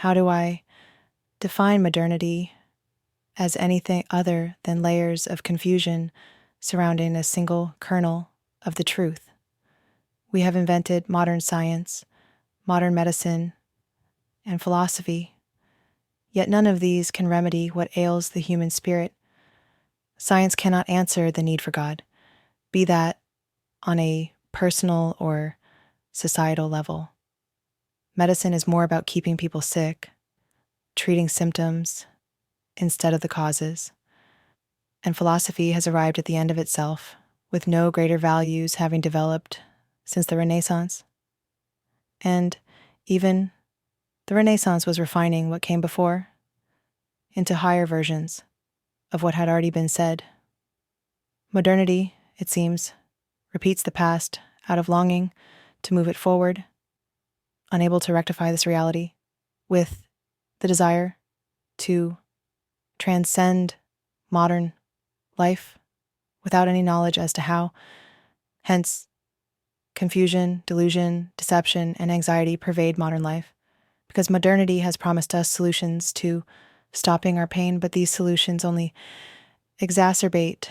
How do I define modernity as anything other than layers of confusion surrounding a single kernel of the truth? We have invented modern science, modern medicine, and philosophy, yet none of these can remedy what ails the human spirit. Science cannot answer the need for God, be that on a personal or societal level. Medicine is more about keeping people sick, treating symptoms instead of the causes. And philosophy has arrived at the end of itself, with no greater values having developed since the Renaissance. And even the Renaissance was refining what came before into higher versions of what had already been said. Modernity, it seems, repeats the past out of longing to move it forward, unable to rectify this reality, with the desire to transcend modern life without any knowledge as to how. Hence, confusion, delusion, deception, and anxiety pervade modern life, because modernity has promised us solutions to stopping our pain, but these solutions only exacerbate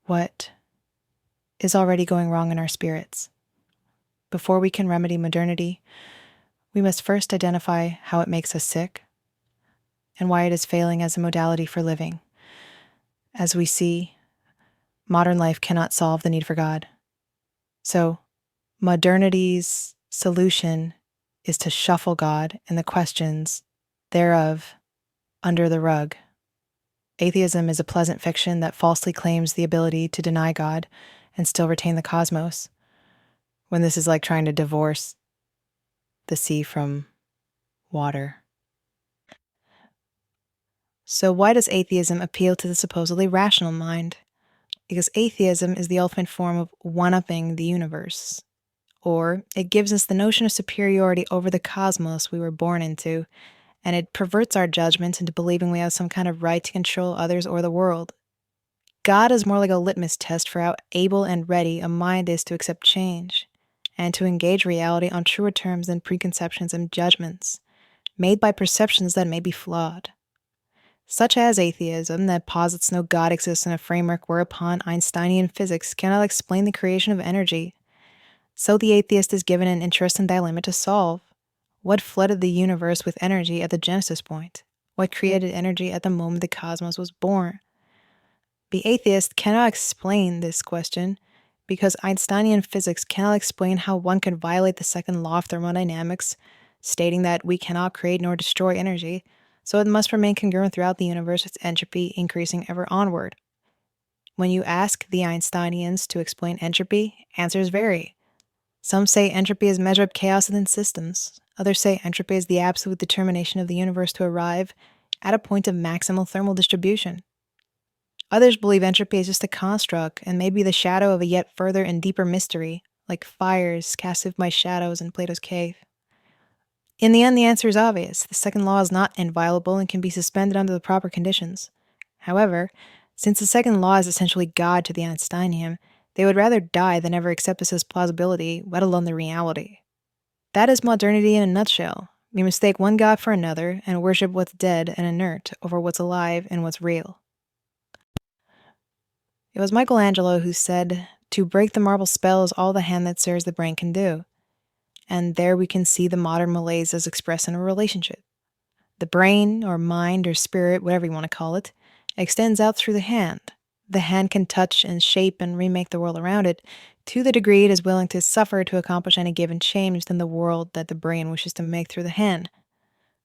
what is already going wrong in our spirits. Before we can remedy modernity, we must first identify how it makes us sick and why it is failing as a modality for living. As we see, modern life cannot solve the need for God. So, modernity's solution is to shuffle God and the questions thereof under the rug. Atheism is a pleasant fiction that falsely claims the ability to deny God and still retain the cosmos, when this is like trying to divorce the sea from water. So why does atheism appeal to the supposedly rational mind? Because atheism is the ultimate form of one-upping the universe, or it gives us the notion of superiority over the cosmos we were born into, and it perverts our judgments into believing we have some kind of right to control others or the world. God is more like a litmus test for how able and ready a mind is to accept change, and to engage reality on truer terms than preconceptions and judgments, made by perceptions that may be flawed. Such as atheism that posits no God exists in a framework whereupon Einsteinian physics cannot explain the creation of energy. So the atheist is given an interesting dilemma to solve. What flooded the universe with energy at the genesis point? What created energy at the moment the cosmos was born? The atheist cannot explain this question because Einsteinian physics cannot explain how one could violate the second law of thermodynamics, stating that we cannot create nor destroy energy, so it must remain congruent throughout the universe with entropy increasing ever onward. When you ask the Einsteinians to explain entropy, answers vary. Some say entropy is measured of chaos within systems. Others say entropy is the absolute determination of the universe to arrive at a point of maximal thermal distribution. Others believe entropy is just a construct and may be the shadow of a yet further and deeper mystery, like fires casted by shadows in Plato's cave. In the end, the answer is obvious. The second law is not inviolable and can be suspended under the proper conditions. However, since the second law is essentially God to the Einsteinian, they would rather die than ever accept this as plausibility, let alone the reality. That is modernity in a nutshell. We mistake one God for another and worship what's dead and inert over what's alive and what's real. It was Michelangelo who said, "To break the marble spell is all the hand that serves the brain can do." And there we can see the modern malaise as expressed in a relationship. The brain, or mind, or spirit, whatever you want to call it, extends out through the hand. The hand can touch and shape and remake the world around it to the degree it is willing to suffer to accomplish any given change in the world that the brain wishes to make through the hand.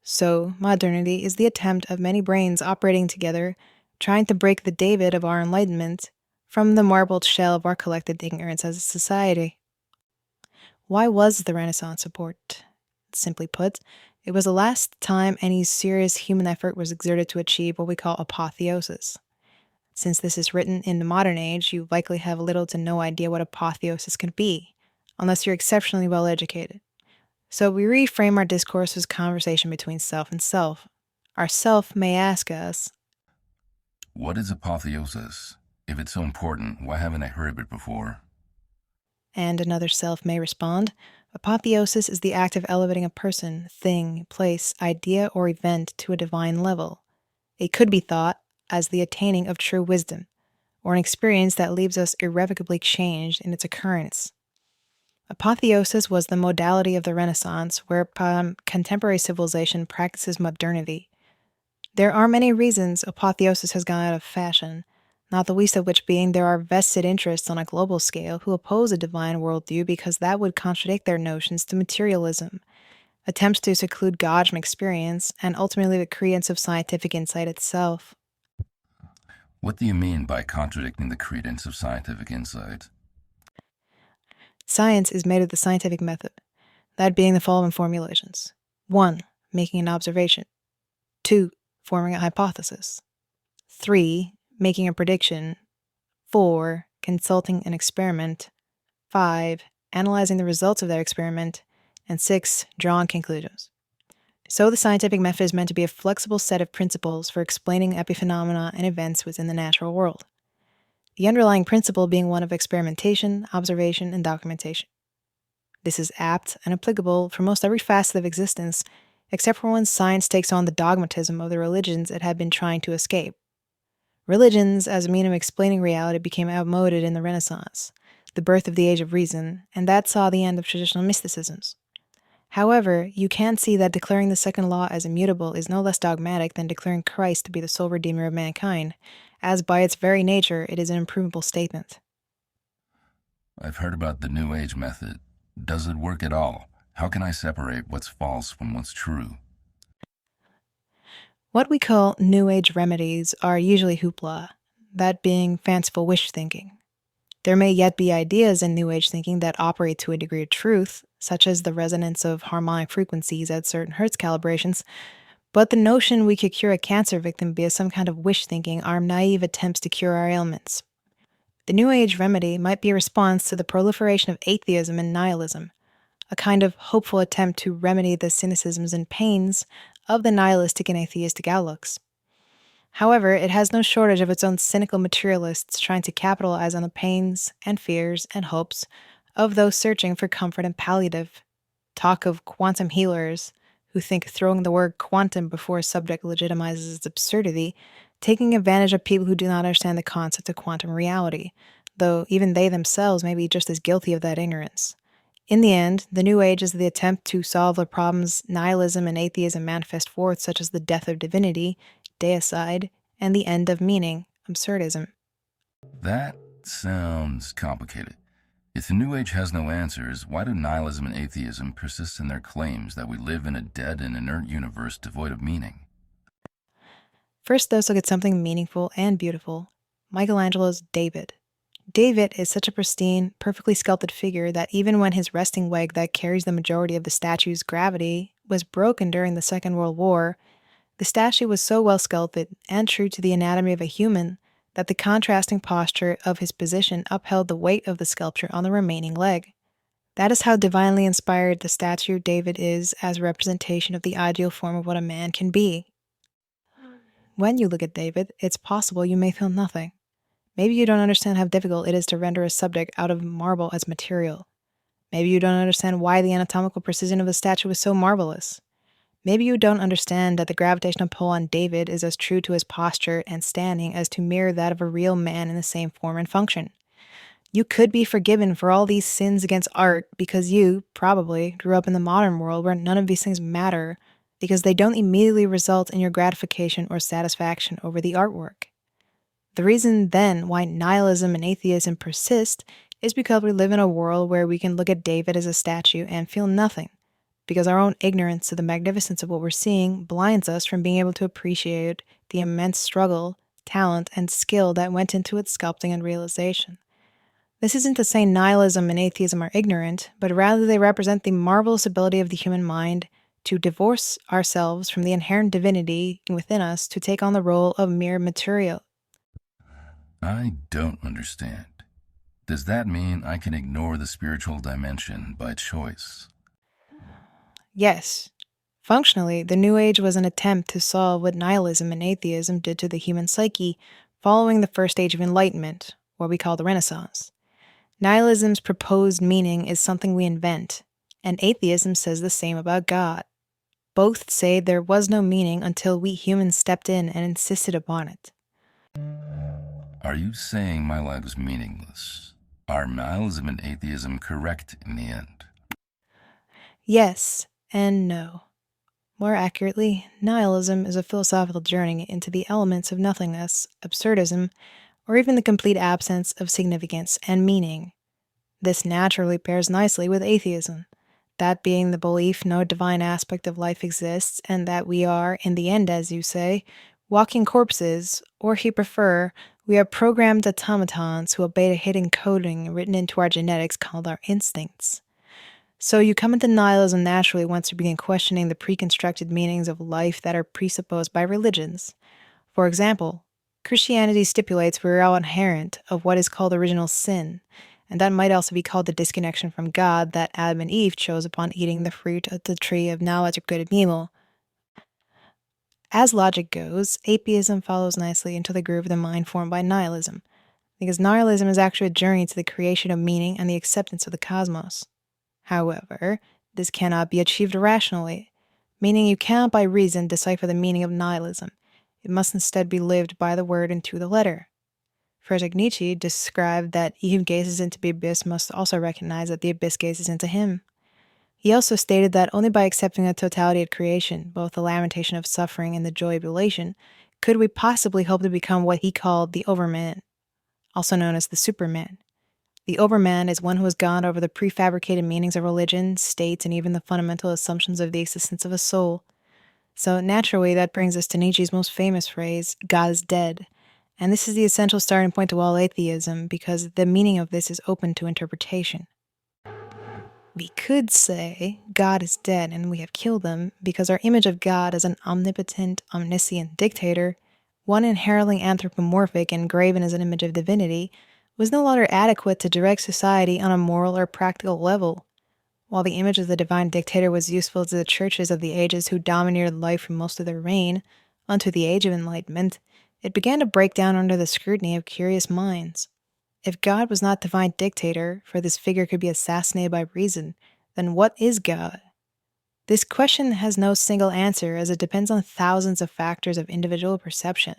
So, modernity is the attempt of many brains operating together, trying to break the David of our enlightenment from the marbled shell of our collected ignorance as a society. Why was the Renaissance important? Simply put, it was the last time any serious human effort was exerted to achieve what we call apotheosis. Since this is written in the modern age, you likely have little to no idea what apotheosis can be, unless you're exceptionally well educated. So we reframe our discourse as conversation between self and self. Our self may ask us, "What is apotheosis? If it's so important, why haven't I heard of it before?" and another self may respond, Apotheosis is the act of elevating a person, thing, place, idea, or event to a divine level. It could be thought as the attaining of true wisdom, or an experience that leaves us irrevocably changed in its occurrence. Apotheosis was the modality of the Renaissance whereupon contemporary civilization practices modernity. There are many reasons apotheosis has gone out of fashion, not the least of which being there are vested interests on a global scale who oppose a divine worldview because that would contradict their notions to materialism, attempts to seclude God from experience, and ultimately the credence of scientific insight itself. What do you mean by contradicting the credence of scientific insight? Science is made of the scientific method, that being the following formulations: 1. Making an observation. 2. Forming a hypothesis. 3. Making a prediction. 4. Consulting an experiment. 5. Analyzing the results of their experiment. And 6. Drawing conclusions. So the scientific method is meant to be a flexible set of principles for explaining epiphenomena and events within the natural world. The underlying principle being one of experimentation, observation, and documentation. This is apt and applicable for most every facet of existence, except for when science takes on the dogmatism of the religions it had been trying to escape. Religions, as a means of explaining reality, became outmoded in the Renaissance, the birth of the Age of Reason, and that saw the end of traditional mysticisms. However, you can see that declaring the second law as immutable is no less dogmatic than declaring Christ to be the sole redeemer of mankind, as by its very nature it is an improvable statement. I've heard about the New Age method. Does it work at all? How can I separate what's false from what's true? What we call New Age remedies are usually hoopla, that being fanciful wish thinking. There may yet be ideas in New Age thinking that operate to a degree of truth, such as the resonance of harmonic frequencies at certain Hertz calibrations, but the notion we could cure a cancer victim via some kind of wish thinking are naive attempts to cure our ailments. The New Age remedy might be a response to the proliferation of atheism and nihilism, a kind of hopeful attempt to remedy the cynicisms and pains of the nihilistic and atheistic outlooks. However, it has no shortage of its own cynical materialists trying to capitalize on the pains and fears and hopes of those searching for comfort and palliative. Talk of quantum healers, who think throwing the word quantum before a subject legitimizes its absurdity, taking advantage of people who do not understand the concept of quantum reality, though even they themselves may be just as guilty of that ignorance. In the end, the New Age is the attempt to solve the problems nihilism and atheism manifest forth, such as the death of divinity, deicide, and the end of meaning, absurdism. That sounds complicated. If the New Age has no answers, why do nihilism and atheism persist in their claims that we live in a dead and inert universe devoid of meaning? First, let's look at something meaningful and beautiful: Michelangelo's David. David is such a pristine, perfectly sculpted figure that even when his resting leg that carries the majority of the statue's gravity was broken during the Second World War, the statue was so well sculpted and true to the anatomy of a human that the contrasting posture of his position upheld the weight of the sculpture on the remaining leg. That is how divinely inspired the statue of David is as a representation of the ideal form of what a man can be. When you look at David, it's possible you may feel nothing. Maybe you don't understand how difficult it is to render a subject out of marble as material. Maybe you don't understand why the anatomical precision of the statue is so marvelous. Maybe you don't understand that the gravitational pull on David is as true to his posture and standing as to mirror that of a real man in the same form and function. You could be forgiven for all these sins against art because you, probably, grew up in the modern world where none of these things matter because they don't immediately result in your gratification or satisfaction over the artwork. The reason, then, why nihilism and atheism persist is because we live in a world where we can look at David as a statue and feel nothing, because our own ignorance of the magnificence of what we're seeing blinds us from being able to appreciate the immense struggle, talent, and skill that went into its sculpting and realization. This isn't to say nihilism and atheism are ignorant, but rather they represent the marvelous ability of the human mind to divorce ourselves from the inherent divinity within us to take on the role of mere material. I don't understand. Does that mean I can ignore the spiritual dimension by choice? Yes. Functionally, the New Age was an attempt to solve what nihilism and atheism did to the human psyche following the first stage of enlightenment, what we call the Renaissance. Nihilism's proposed meaning is something we invent, And atheism says the same about God. Both say there was no meaning until we humans stepped in and insisted upon it. Are you saying my life is meaningless? Are nihilism and atheism correct in the end? Yes and no. More accurately, nihilism is a philosophical journey into the elements of nothingness, absurdism, or even the complete absence of significance and meaning. This naturally pairs nicely with atheism, that being the belief no divine aspect of life exists and that we are, in the end, as you say, walking corpses, or if you prefer, we are programmed automatons who obey a hidden coding written into our genetics called our instincts. So you come into nihilism naturally once you begin questioning the preconstructed meanings of life that are presupposed by religions. For example, Christianity stipulates we are all inherent of what is called original sin, and that might also be called the disconnection from God that Adam and Eve chose upon eating the fruit of the tree of knowledge of good and evil. As logic goes, atheism follows nicely into the groove of the mind formed by nihilism, because nihilism is actually a journey to the creation of meaning and the acceptance of the cosmos. However, this cannot be achieved rationally, meaning you cannot by reason decipher the meaning of nihilism. It must instead be lived by the word and to the letter. Friedrich Nietzsche described that he who gazes into the abyss must also recognize that the abyss gazes into him. He also stated that only by accepting the totality of creation, both the lamentation of suffering and the joy of elation, could we possibly hope to become what he called the overman, also known as the superman. The overman is one who has gone over the prefabricated meanings of religion, states, and even the fundamental assumptions of the existence of a soul. So naturally, that brings us to Nietzsche's most famous phrase, God is dead. And this is the essential starting point to all atheism, because the meaning of this is open to interpretation. We could say God is dead and we have killed him because our image of God as an omnipotent, omniscient dictator, one inherently anthropomorphic and graven as an image of divinity, was no longer adequate to direct society on a moral or practical level. While the image of the divine dictator was useful to the churches of the ages who dominated life for most of their reign, unto the age of enlightenment, it began to break down under the scrutiny of curious minds. If God was not divine dictator, for this figure could be assassinated by reason, then what is God? This question has no single answer as it depends on thousands of factors of individual perception,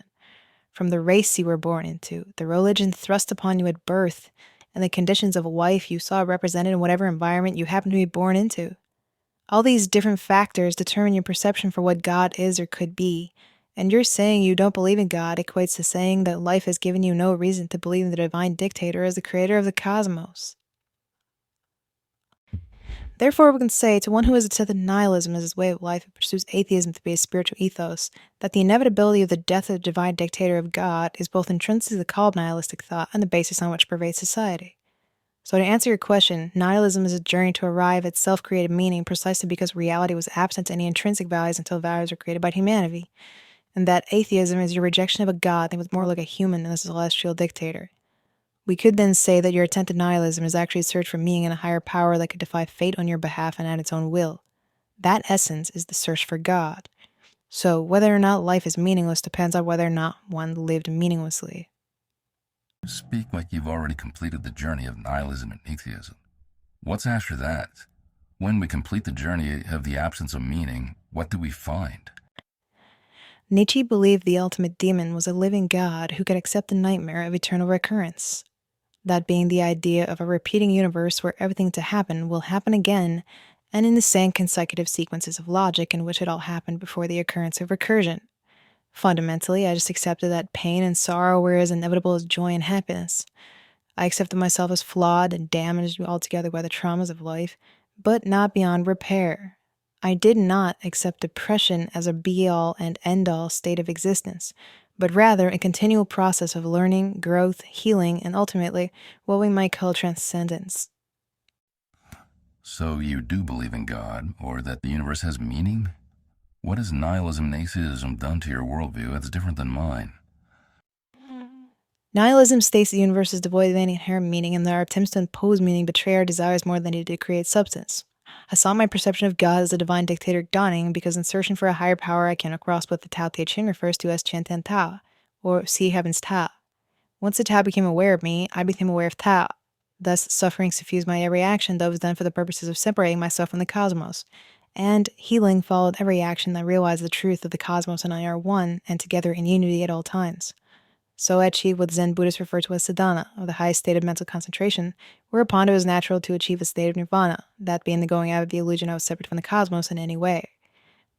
from the race you were born into, the religion thrust upon you at birth, and the conditions of life you saw represented in whatever environment you happened to be born into. All these different factors determine your perception for what God is or could be, and your saying you don't believe in God equates to saying that life has given you no reason to believe in the divine dictator as the creator of the cosmos. Therefore, we can say to one who has accepted nihilism as his way of life and pursues atheism to be a spiritual ethos, that the inevitability of the death of the divine dictator of God is both intrinsically called nihilistic thought and the basis on which pervades society. So to answer your question, nihilism is a journey to arrive at self-created meaning precisely because reality was absent to any intrinsic values until values were created by humanity, and that atheism is your rejection of a God that was more like a human than a celestial dictator. We could then say that your attempt at nihilism is actually a search for meaning in a higher power that could defy fate on your behalf and at its own will. That essence is the search for God. So whether or not life is meaningless depends on whether or not one lived meaninglessly. You speak like you've already completed the journey of nihilism and atheism. What's after that? When we complete the journey of the absence of meaning, what do we find? Nietzsche believed the ultimate demon was a living God who could accept the nightmare of eternal recurrence. That being the idea of a repeating universe where everything to happen will happen again, and in the same consecutive sequences of logic in which it all happened before the occurrence of recursion. Fundamentally, I just accepted that pain and sorrow were as inevitable as joy and happiness. I accepted myself as flawed and damaged altogether by the traumas of life, but not beyond repair. I did not accept depression as a be-all and end-all state of existence, but rather a continual process of learning, growth, healing, and ultimately what we might call transcendence. So you do believe in God, or that the universe has meaning? What has nihilism and atheism done to your worldview that's different than mine? Nihilism states the universe is devoid of any inherent meaning and that our attempts to impose meaning betray our desires more than they do to create substance. I saw my perception of God as a divine dictator dawning because in searching for a higher power I came across what the Tao Te Ching refers to as Qian Tian Tao, or See Heaven's Tao. Once the Tao became aware of me, I became aware of Tao. Thus, suffering suffused my every action that was done for the purposes of separating myself from the cosmos. And healing followed every action that realized the truth of the cosmos and I are one and together in unity at all times. So I achieved what Zen Buddhists refer to as sadhana, or the highest state of mental concentration, whereupon it was natural to achieve a state of nirvana, that being the going out of the illusion I was separate from the cosmos in any way.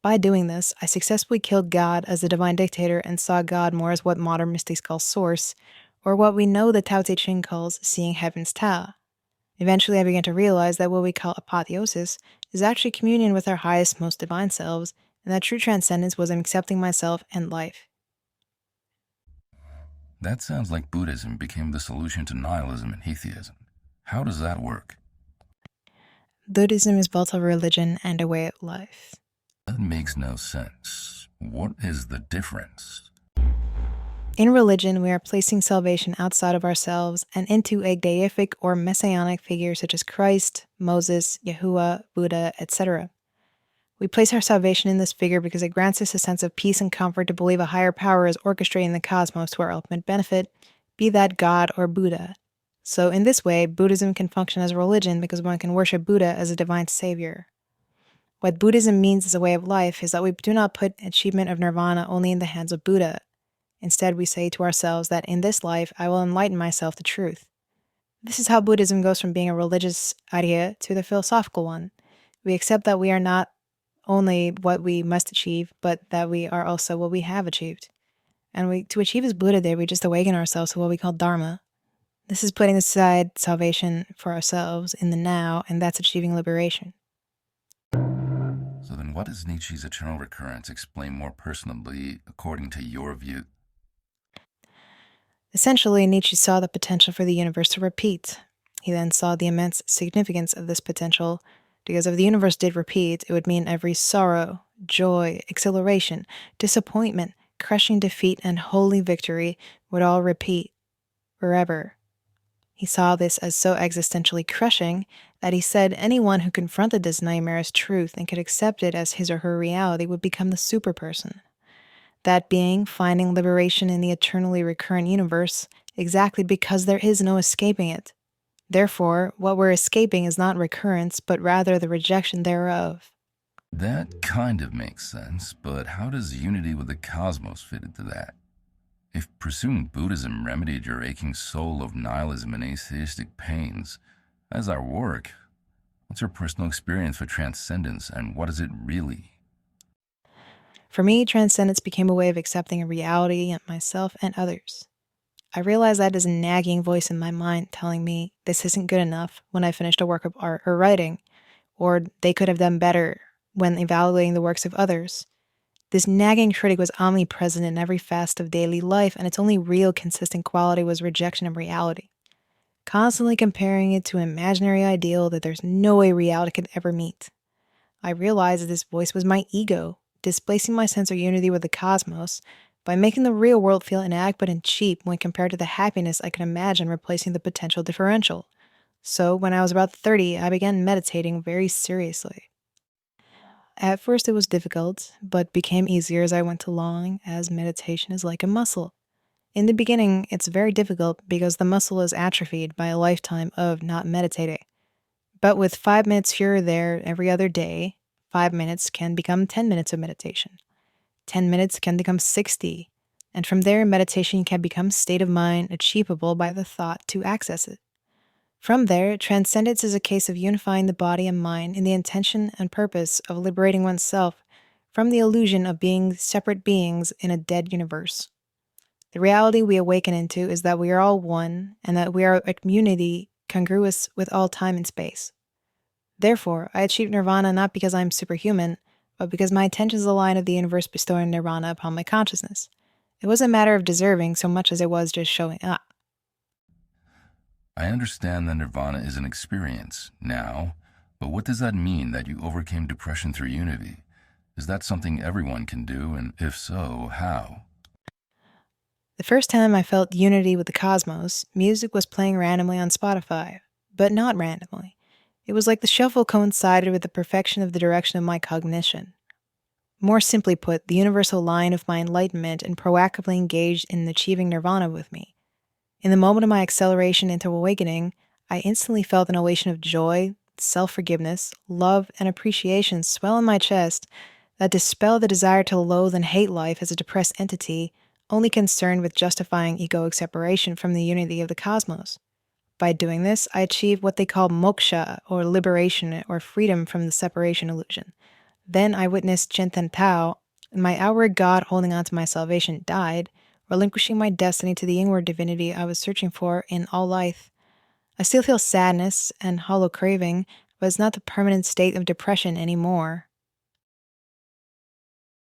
By doing this, I successfully killed God as the divine dictator and saw God more as what modern mystics call source, or what we know the Tao Te Ching calls seeing heaven's Tao. Eventually, I began to realize that what we call apotheosis is actually communion with our highest, most divine selves, and that true transcendence was in accepting myself and life. That sounds like Buddhism became the solution to nihilism and atheism. How does that work? Buddhism is both a religion and a way of life. That makes no sense. What is the difference? In religion, we are placing salvation outside of ourselves and into a deific or messianic figure such as Christ, Moses, Yahuwah, Buddha, etc. We place our salvation in this figure because it grants us a sense of peace and comfort to believe a higher power is orchestrating the cosmos to our ultimate benefit, be that God or Buddha. So in this way, Buddhism can function as a religion because one can worship Buddha as a divine savior. What Buddhism means as a way of life is that we do not put achievement of nirvana only in the hands of Buddha. Instead, we say to ourselves that in this life, I will enlighten myself to truth. This is how Buddhism goes from being a religious idea to the philosophical one. We accept that we are not only what we must achieve, but that we are also what we have achieved. And to achieve as Buddha did, we just awaken ourselves to what we call Dharma. This is putting aside salvation for ourselves in the now, and that's achieving liberation. So then what does Nietzsche's eternal recurrence explain more personally according to your view? Essentially, Nietzsche saw the potential for the universe to repeat. He then saw the immense significance of this potential, because if the universe did repeat, it would mean every sorrow, joy, exhilaration, disappointment, crushing defeat, and holy victory would all repeat forever. He saw this as so existentially crushing that he said anyone who confronted this nightmare as truth and could accept it as his or her reality would become the superperson. That being finding liberation in the eternally recurrent universe exactly because there is no escaping it. Therefore, what we're escaping is not recurrence, but rather the rejection thereof. That kind of makes sense, but how does unity with the cosmos fit into that? If pursuing Buddhism remedied your aching soul of nihilism and atheistic pains, as our work, what's your personal experience with transcendence and what is it really? For me, transcendence became a way of accepting a reality in myself and others. I realized that as a nagging voice in my mind telling me this isn't good enough when I finished a work of art or writing, or they could have done better when evaluating the works of others. This nagging critic was omnipresent in every facet of daily life, and its only real consistent quality was rejection of reality, constantly comparing it to an imaginary ideal that there's no way reality could ever meet. I realized that this voice was my ego, displacing my sense of unity with the cosmos by making the real world feel inadequate and cheap when compared to the happiness I could imagine replacing the potential differential. So, when I was about 30, I began meditating very seriously. At first, it was difficult, but became easier as I went along, as meditation is like a muscle. In the beginning, it's very difficult because the muscle is atrophied by a lifetime of not meditating. But with 5 minutes here or there every other day, 5 minutes can become 10 minutes of meditation. 10 minutes can become 60. And from there, meditation can become state of mind achievable by the thought to access it. From there, transcendence is a case of unifying the body and mind in the intention and purpose of liberating oneself from the illusion of being separate beings in a dead universe. The reality we awaken into is that we are all one and that we are a community congruous with all time and space. Therefore, I achieved nirvana not because I am superhuman, but because my intentions align with the universe bestowing nirvana upon my consciousness. It wasn't a matter of deserving so much as it was just showing up. I understand that nirvana is an experience now, but what does that mean that you overcame depression through unity? Is that something everyone can do, and if so, how? The first time I felt unity with the cosmos, music was playing randomly on Spotify, but not randomly. It was like the shuffle coincided with the perfection of the direction of my cognition. More simply put, the universal line of my enlightenment and proactively engaged in achieving nirvana with me. In the moment of my acceleration into awakening, I instantly felt an elation of joy, self-forgiveness, love, and appreciation swell in my chest that dispelled the desire to loathe and hate life as a depressed entity, only concerned with justifying egoic separation from the unity of the cosmos. By doing this, I achieved what they call moksha, or liberation or freedom from the separation illusion. Then I witnessed Chintan Tao, and my outward God holding on to my salvation died, relinquishing my destiny to the inward divinity I was searching for in all life. I still feel sadness and hollow craving, but it's not the permanent state of depression anymore.